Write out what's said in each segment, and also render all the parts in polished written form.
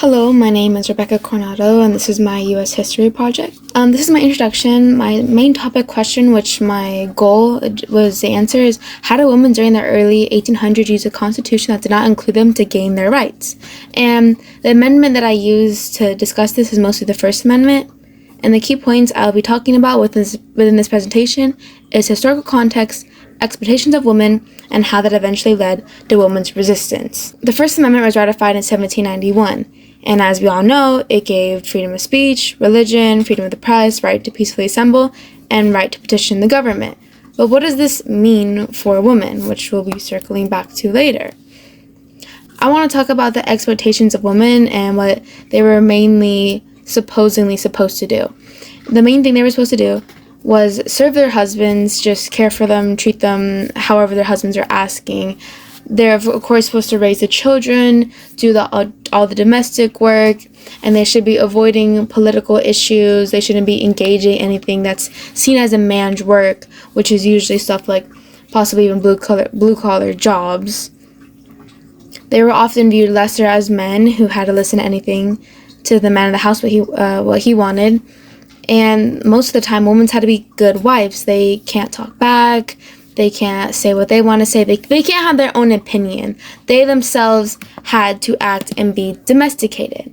Hello, my name is Rebecca Coronado, and this is my U.S. History project. This is my introduction. My main topic question, which my goal was to answer, is how do women during the early 1800s use a constitution that did not include them to gain their rights? And the amendment that I used to discuss this is mostly the First Amendment. And the key points I'll be talking about within this presentation is historical context, expectations of women, and how that eventually led to women's resistance. The First Amendment was ratified in 1791, and as we all know, it gave freedom of speech, religion, freedom of the press, right to peacefully assemble, and right to petition the government. But what does this mean for women, which we'll be circling back to later? I want to talk about the expectations of women and what they were mainly supposedly supposed to do. The main thing they were supposed to do was serve their husbands, just care for them, treat them however their husbands are asking. They're, of course, supposed to raise the children, do all the domestic work, and they should be avoiding political issues. They shouldn't be engaging in anything that's seen as a man's work, which is usually stuff like possibly even blue-collar jobs. They were often viewed lesser as men who had to listen to anything to the man of the house, what he wanted. And most of the time, women had to be good wives. They can't talk back. They can't say what they want to say. They can't have their own opinion. They themselves had to act and be domesticated.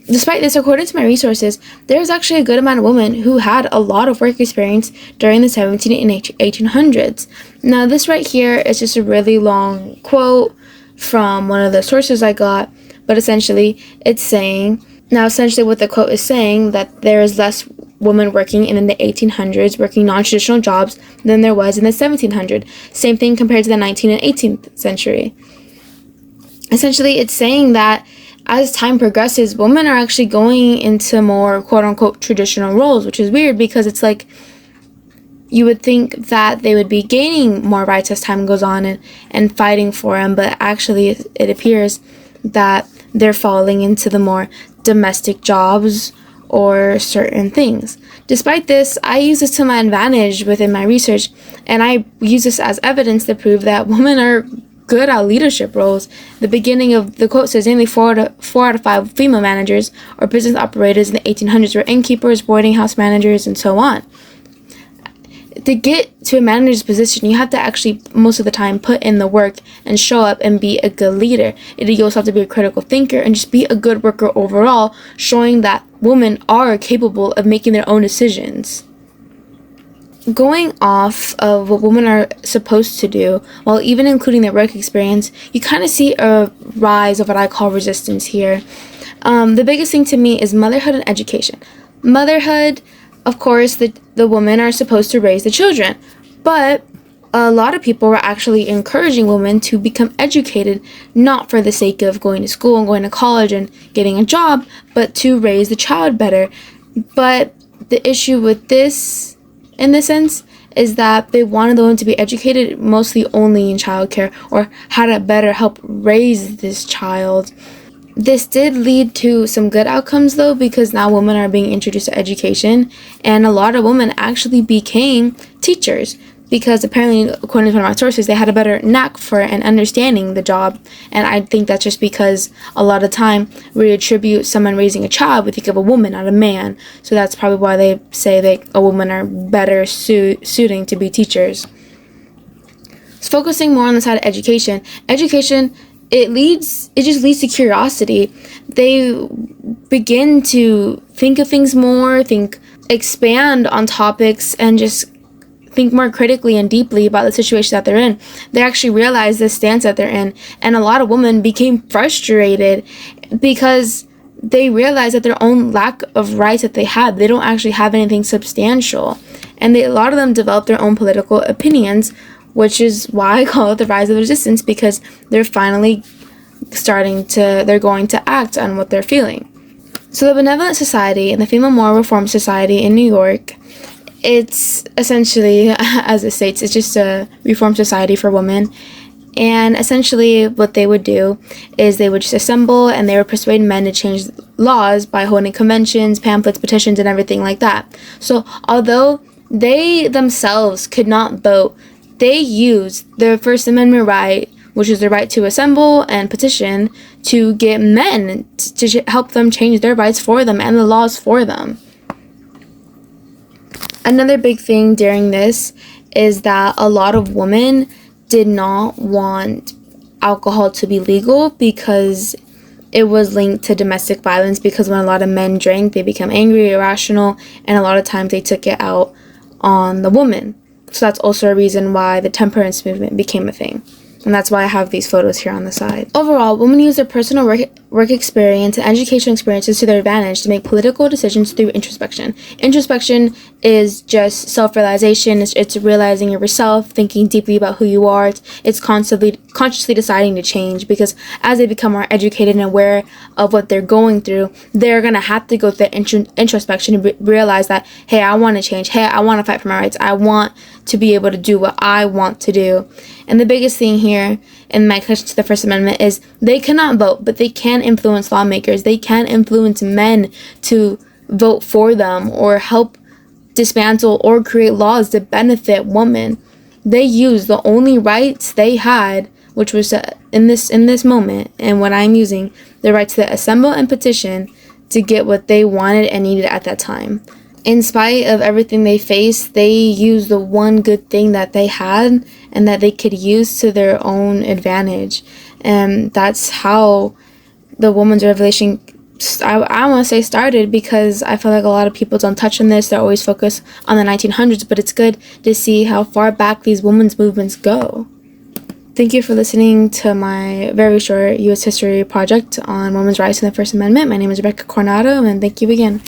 Despite this, according to my resources, there's actually a good amount of women who had a lot of work experience during the 1700s and 1800s. Now, this right here is just a really long quote from one of the sources I got, but essentially what the quote is saying, that there is less women working in the 1800s, working non-traditional jobs, than there was in the 1700s. Same thing compared to the 19th and 18th century. Essentially, it's saying that as time progresses, women are actually going into more quote-unquote traditional roles, which is weird because it's like you would think that they would be gaining more rights as time goes on and fighting for them, but actually it appears that they're falling into the more domestic jobs or certain things. Despite this, I use this to my advantage within my research, and I use this as evidence to prove that women are good at leadership roles. The beginning of the quote says, only 4 out of 5 female managers or business operators in the 1800s were innkeepers, boarding house managers, and so on. To get to a manager's position, you have to actually, most of the time, put in the work and show up and be a good leader. You also have to be a critical thinker and just be a good worker overall, showing that women are capable of making their own decisions. Going off of what women are supposed to do, while even including their work experience, you kind of see a rise of what I call resistance here. The biggest thing to me is motherhood and education. Motherhood, of course, the women are supposed to raise the children, but a lot of people were actually encouraging women to become educated, not for the sake of going to school and going to college and getting a job, but to raise the child better. But the issue with this, in this sense, is that they wanted the women to be educated mostly only in childcare or how to better help raise this child. This did lead to some good outcomes, though, because now women are being introduced to education, and a lot of women actually became teachers because apparently, according to one of my sources, they had a better knack for and understanding the job. And I think that's just because a lot of time we attribute someone raising a child, we think of a woman, not a man. So that's probably why they say that a woman are better suiting to be teachers. So focusing more on the side of education, it just leads to curiosity. They begin to think of things more, expand on topics, and just think more critically and deeply about the situation that they're in. They actually realize the stance that they're in, and a lot of women became frustrated because they realized that their own lack of rights that they had, they don't actually have anything substantial, and a lot of them developed their own political opinions, which is why I call it the rise of resistance, because they're finally they're going to act on what they're feeling. So the Benevolent Society and the Female Moral Reform Society in New York, it's essentially, as it states, it's just a reform society for women. And essentially what they would do is they would just assemble and they would persuade men to change laws by holding conventions, pamphlets, petitions, and everything like that. So although they themselves could not vote, they used their First Amendment right, which is the right to assemble and petition, to get men to help them change their rights for them and the laws for them. Another big thing during this is that a lot of women did not want alcohol to be legal because it was linked to domestic violence, because when a lot of men drank, they become angry, irrational, and a lot of times they took it out on the woman. So that's also a reason why the temperance movement became a thing. And that's why I have these photos here on the side. Overall, women use their personal work experience and educational experiences to their advantage to make political decisions through introspection. Introspection is just self-realization. It's realizing of yourself, thinking deeply about who you are. It's consciously deciding to change, because as they become more educated and aware of what they're going through, they're going to have to go through introspection and realize that, hey, I want to change. Hey, I want to fight for my rights. I want to be able to do what I want to do. And the biggest thing here in my connection to the First Amendment is they cannot vote, but they can influence lawmakers. They can influence men to vote for them or help dismantle or create laws to benefit women. They used the only rights they had, which was in this moment, and what I'm using, the right to assemble and petition to get what they wanted and needed at that time. In spite of everything they faced, they used the one good thing that they had and that they could use to their own advantage. And that's how the women's revolution, I want to say, started, because I feel like a lot of people don't touch on this. They're always focused on the 1900s, but it's good to see how far back these women's movements go. Thank you for listening to my very short U.S. history project on women's rights and the First Amendment. My name is Rebecca Coronado, and thank you again.